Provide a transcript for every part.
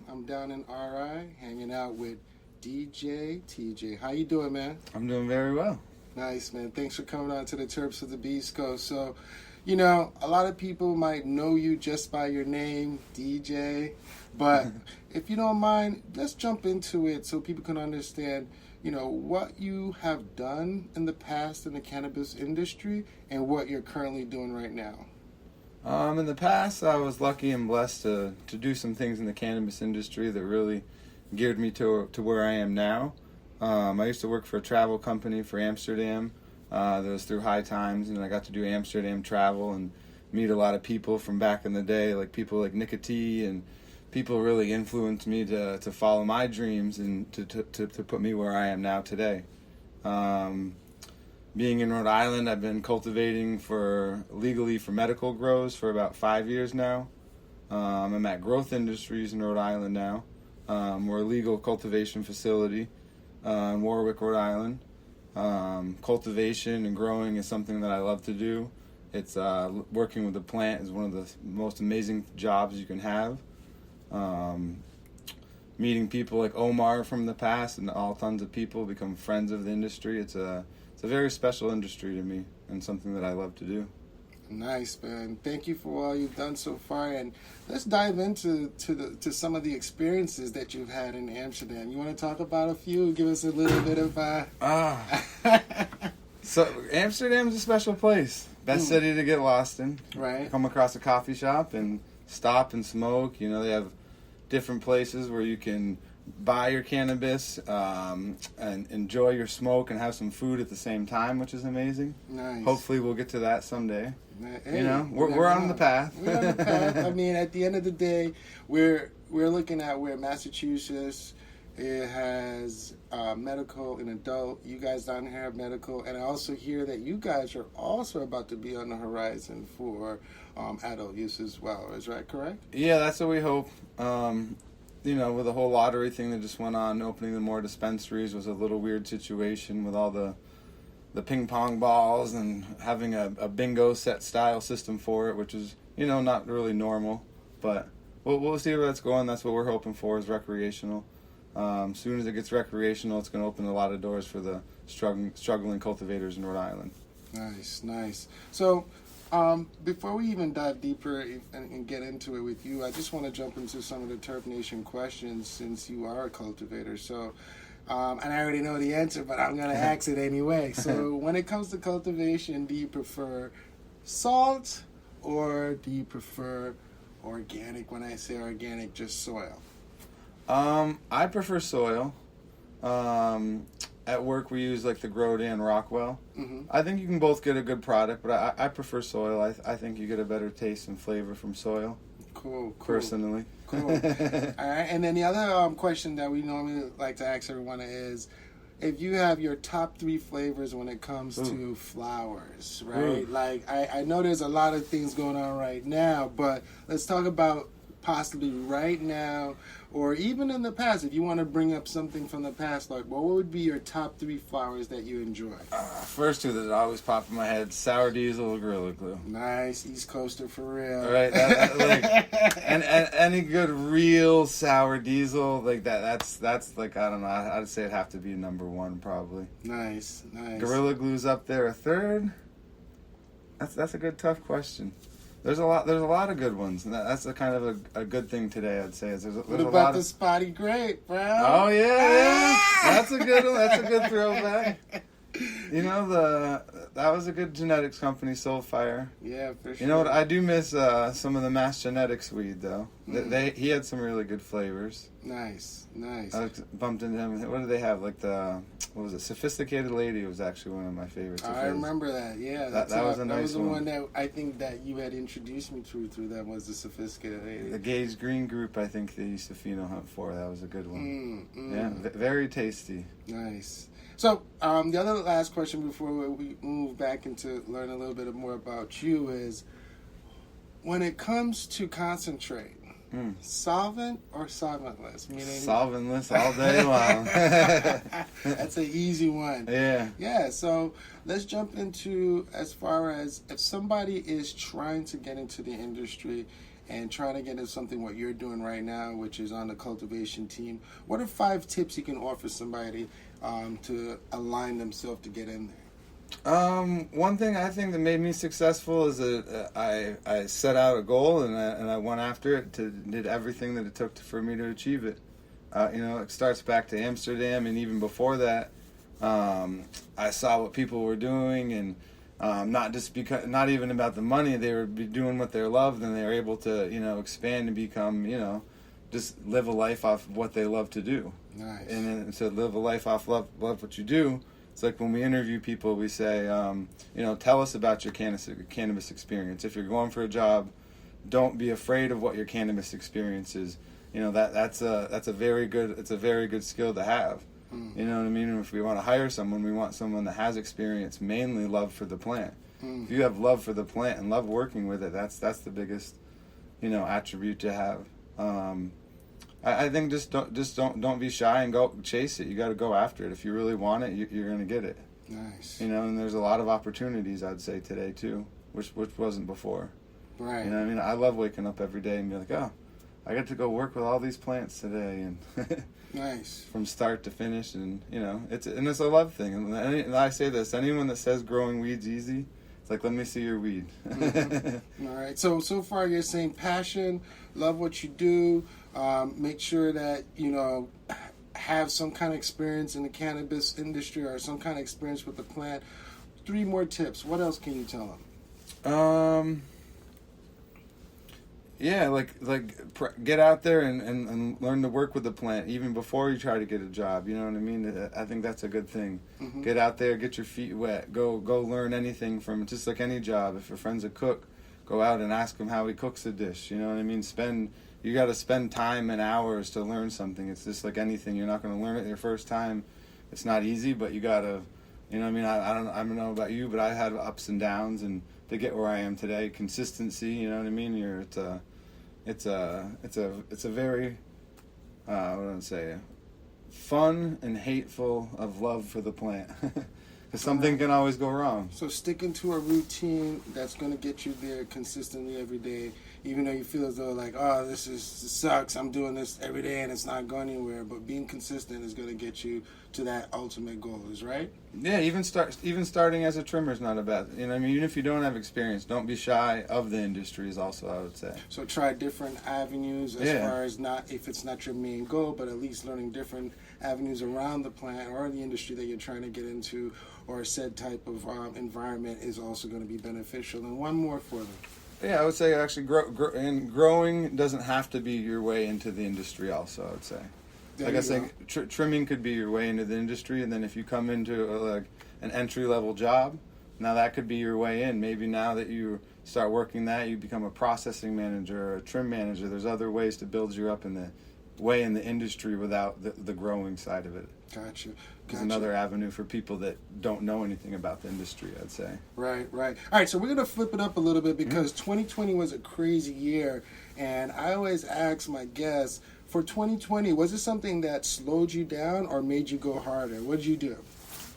I'm down in RI hanging out with DJ TJ. How you doing, man? I'm doing very well. Nice, man. Thanks for coming on to the Terps of the Beast Coast. So, you know, a lot of people might know you just by your name, DJ. But if you don't mind, let's jump into it so people can understand, you know, what you have done in the past in the cannabis industry and what you're currently doing right now. In the past, I was lucky and blessed to do some things in the cannabis industry that really geared me to where I am now. I used to work for a travel company for Amsterdam. That was through High Times, and I got to do Amsterdam travel and meet a lot of people from back in the day, like people like Nicotine, and people really influenced me to follow my dreams and to put me where I am now today. Being in Rhode Island, I've been cultivating legally for medical grows for about 5 years now. I'm at Growth Industries in Rhode Island now. We're a legal cultivation facility in Warwick, Rhode Island. Cultivation and growing is something that I love to do. It's working with the plant is one of the most amazing jobs you can have. Meeting people like Omar from the past and all tons of people, become friends of the industry. It's a very special industry to me and something that I love to do. Nice, man. Thank you for all you've done so far, and let's dive into some of the experiences that you've had in Amsterdam. You want to talk about a few? Give us a little bit of. So Amsterdam's a special place. Best city to get lost in. Right. Come across a coffee shop and stop and smoke. You know, they have different places where you can buy your cannabis and enjoy your smoke and have some food at the same time, which is amazing. Nice. Hopefully we'll get to that someday. Hey, you know, we're on the path. We're on the path. I mean, at the end of the day, we're looking at where Massachusetts, it has medical and adult. You guys down here have medical, and I also hear that you guys are also about to be on the horizon for adult use as well. Is that correct? Yeah, that's what we hope. You know, with the whole lottery thing that just went on, opening the more dispensaries was a little weird situation with all the ping pong balls and having a bingo set style system for it, which is, you know, not really normal. But we'll see where that's going. That's what we're hoping for, is recreational. Soon as it gets recreational, it's going to open a lot of doors for the struggling cultivators in Rhode Island. Nice, nice. So, before we even dive deeper and get into it with you, I just want to jump into some of the Terp Nation questions since you are a cultivator. So, and I already know the answer, but I'm going to ask it anyway. So, when it comes to cultivation, do you prefer salt or do you prefer organic? When I say organic, just soil. I prefer soil. At work, we use like the Grodan Rockwell. Mm-hmm. I think you can both get a good product, but I prefer soil. I think you get a better taste and flavor from soil. Cool. Personally. Cool. All right. And then the other question that we normally like to ask everyone is, if you have your top 3 flavors when it comes to flowers, right? Like, I know there's a lot of things going on right now, but let's talk about possibly right now or even in the past. If you want to bring up something from the past, like what would be your top 3 flowers that you enjoy? First two that always pop in my head: Sour Diesel or Gorilla Glue. Nice, East Coaster for real. All right, and any good real Sour Diesel like that. That's like, I don't know. I'd say it'd have to be number 1 probably. Nice. Gorilla Glue's up there. A third? That's a good tough question. There's a lot of good ones, and that's a kind of a good thing today, I'd say. What about the Spotty Grape, bro? Oh yeah, that's a good one. That's a good throwback. You know, that was a good genetics company, Soulfire. Yeah, for sure. You know what? I do miss some of the Mass Genetics weed though. He had some really good flavors. Nice. I bumped into him. What did they have? Like what was it? Sophisticated Lady was actually one of my favorites. I remember that. Yeah, that was a nice one. That was the one that I think that you had introduced me through that was the Sophisticated Lady. The Gage Green Group, I think they used to pheno hunt for. That was a good one. Yeah, very tasty. Nice. So, the other last question before we move back into learn a little bit more about you is, when it comes to concentrate, solvent or solventless? Meaning solventless all day long. That's an easy one. Yeah. So let's jump into, as far as if somebody is trying to get into the industry and trying to get into something what you're doing right now, which is on the cultivation team, what are 5 tips you can offer somebody to align themselves to get in there? One thing I think that made me successful is that I set out a goal and I went after it, did everything that it took for me to achieve it. It starts back to Amsterdam, and even before that, I saw what people were doing, and not even about the money. They were doing what they loved, and they were able to expand and become just live a life off of what they love to do. Nice. And to live a life off love what you do. It's like when we interview people, we say, tell us about your cannabis experience. If you're going for a job, don't be afraid of what your cannabis experience is. That's a very good skill to have. You know what I mean? And if we want to hire someone, we want someone that has experience, mainly love for the plant. If you have love for the plant and love working with it, that's the biggest, attribute to have. I think just don't be shy and go chase it. You got to go after it. If you really want it, you're going to get it. Nice. And there's a lot of opportunities, I'd say, today too, which wasn't before. Right. You know what I mean? I love waking up every day and be like, oh, I get to go work with all these plants today, and nice. From start to finish, and it's a love thing. And I say this: anyone that says growing weed's easy, it's like, let me see your weed. Mm-hmm. All right. So far you're saying passion, love what you do, make sure that have some kind of experience in the cannabis industry or some kind of experience with the plant. 3 more tips. What else can you tell them? Yeah, get out there and learn to work with the plant even before you try to get a job. You know what I mean? I think that's a good thing. Mm-hmm. Get out there, get your feet wet. Go learn anything from just like any job. If your friend's a cook, go out and ask him how he cooks a dish. You know what I mean? You got to spend time and hours to learn something. It's just like anything. You're not going to learn it your first time. It's not easy, but you got to. You know what I mean? I don't know about you, but I had ups and downs, and to get where I am today, consistency. You know what I mean? It's a very what do I say, fun and hateful of love for the plant. Because something can always go wrong. So sticking to a routine that's going to get you there consistently every day, even though you feel as though like, oh, this sucks, I'm doing this every day and it's not going anywhere. But being consistent is going to get you to that ultimate goal, is right? Yeah, even starting as a trimmer is not a bad. I mean, even if you don't have experience, don't be shy of the industry. Is also, I would say. So try different avenues as far as not if it's not your main goal, but at least learning different avenues around the plant or the industry that you're trying to get into, or a said type of environment is also going to be beneficial. And one more for them. Yeah, I would say actually growing doesn't have to be your way into the industry also, I would say. Like I say, trimming could be your way into the industry, and then if you come into an entry-level job, now that could be your way in. Maybe now that you start working that, you become a processing manager or a trim manager. There's other ways to build you up in the industry without the growing side of it. Gotcha. Is another avenue for people that don't know anything about the industry, I'd say. Right. All right, so we're going to flip it up a little bit because 2020 was a crazy year, and I always ask my guests, for 2020, was it something that slowed you down or made you go harder? What did you do?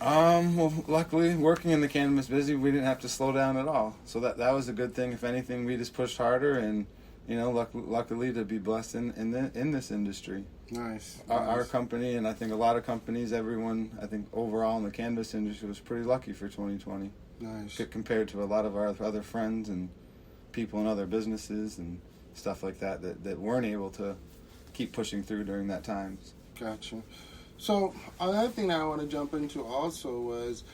Well, luckily, working in the cannabis business, we didn't have to slow down at all. So that was a good thing. If anything, we just pushed harder, and luckily to be blessed in this industry. Nice. Our company, and I think a lot of companies, everyone, I think overall in the cannabis industry was pretty lucky for 2020. Nice. Compared to a lot of our other friends and people in other businesses and stuff like that weren't able to keep pushing through during that time. Gotcha. So another thing that I want to jump into also was,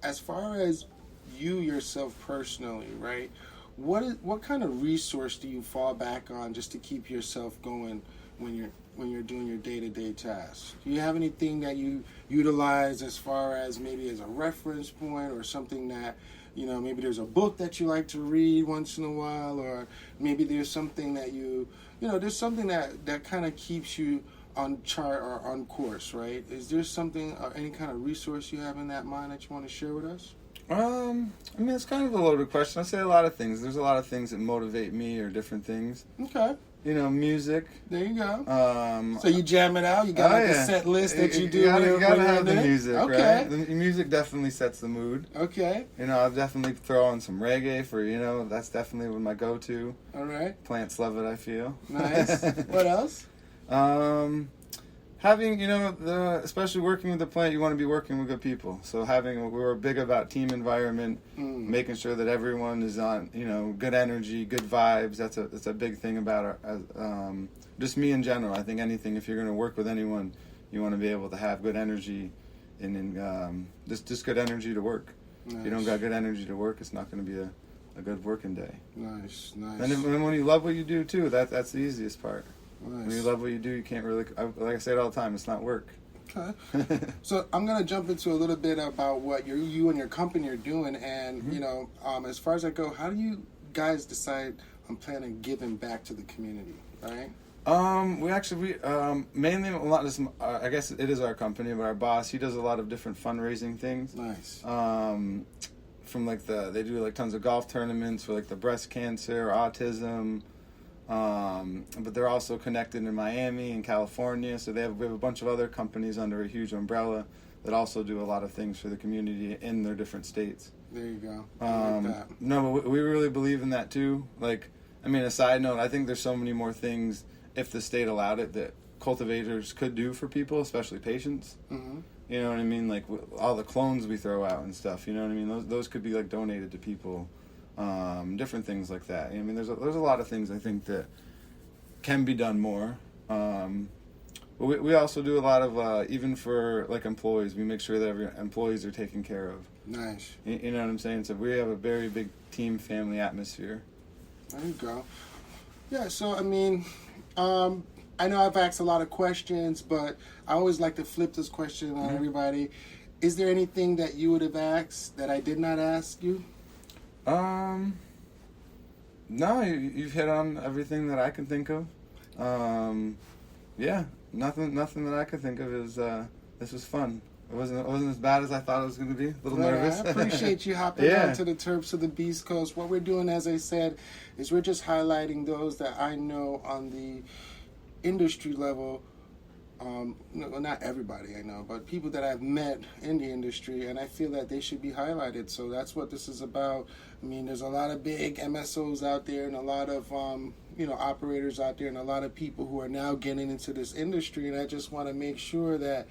as far as you yourself personally, right? What kind of resource do you fall back on just to keep yourself going when you're doing your day-to-day tasks? Do you have anything that you utilize as far as maybe as a reference point or something that, maybe there's a book that you like to read once in a while, or maybe there's something that there's something that kind of keeps you on chart or on course, right? Is there something, any kind of resource you have in that mind that you want to share with us? I mean, it's kind of a loaded question. I say a lot of things. There's a lot of things that motivate me or different things. Okay. music. There you go. So you jam it out? You got Oh, like a yeah. set list that you do? You gotta when you're have the in it? music, Okay. right? The music definitely sets the mood. Okay. I'll definitely throw on some reggae for, that's definitely my go-to. All right. Plants love it, I feel. Nice. What else? Having, especially working with the plant, you want to be working with good people. So we're big about team environment, making sure that everyone is on, good energy, good vibes. That's a big thing about just me in general. I think if you're going to work with anyone, you want to be able to have good energy and just good energy to work. Nice. If you don't got good energy to work, it's not going to be a good working day. Nice. And when you love what you do too, that's the easiest part. Nice. When you love what you do, you can't really, like I say it all the time, it's not work. Okay. So I'm going to jump into a little bit about what you and your company are doing. And, as far as I go, how do you guys decide on planning giving back to the community, right? We mainly a lot of, I guess it is our company, but our boss, he does a lot of different fundraising things. Nice. From they do like tons of golf tournaments for like the breast cancer, autism. But they're also connected in Miami and California, so we have a bunch of other companies under a huge umbrella that also do a lot of things for the community in their different states. There you go. I like that. No, but we really believe in that too. A side note, I think there's so many more things, if the state allowed it, that cultivators could do for people, especially patients. Mm-hmm. You know what I mean? Like all the clones we throw out and stuff. You know what I mean? Those could be like donated to people. Different things like that. There's a lot of things I think that can be done more. But we also do a lot of even for like employees. We make sure that every employees are taken care of. Nice. You know what I'm saying? So we have a very big team family atmosphere. There you go. Yeah. So I know I've asked a lot of questions, but I always like to flip this question on everybody. Is there anything that you would have asked that I did not ask you? No, you've hit on everything that I can think of. Yeah, nothing that I could think of is, this was fun. It wasn't as bad as I thought it was going to be. A little nervous. I appreciate you hopping on to the Terps of the Beast Coast. What we're doing, as I said, is we're just highlighting those that I know on the industry level. Not everybody I know, but people that I've met in the industry, and I feel that they should be highlighted. So that's what this is about. There's a lot of big MSOs out there and a lot of, operators out there and a lot of people who are now getting into this industry. And I just want to make sure that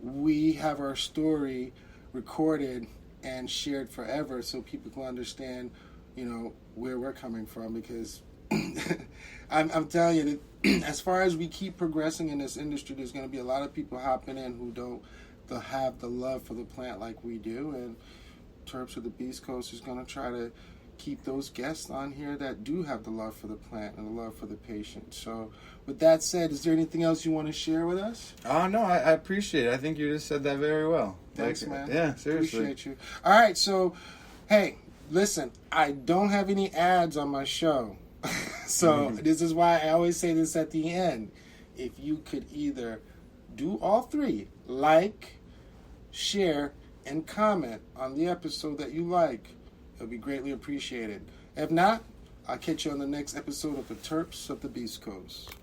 we have our story recorded and shared forever so people can understand, where we're coming from. Because I'm telling you that as far as we keep progressing in this industry, there's going to be a lot of people hopping in who don't have the love for the plant like we do. And Terps of the Beast Coast is going to try to keep those guests on here that do have the love for the plant and the love for the patient. So with that said, is there anything else you want to share with us? Oh, no, I appreciate it. I think you just said that very well. Thanks, man. Yeah, seriously. Appreciate you. All right, so, hey, listen, I don't have any ads on my show. So this is why I always say this at the end. If you could either do all three, like, share, and comment on the episode that you like, it'll be greatly appreciated. If not, I'll catch you on the next episode of the Terps of the Beast Coast.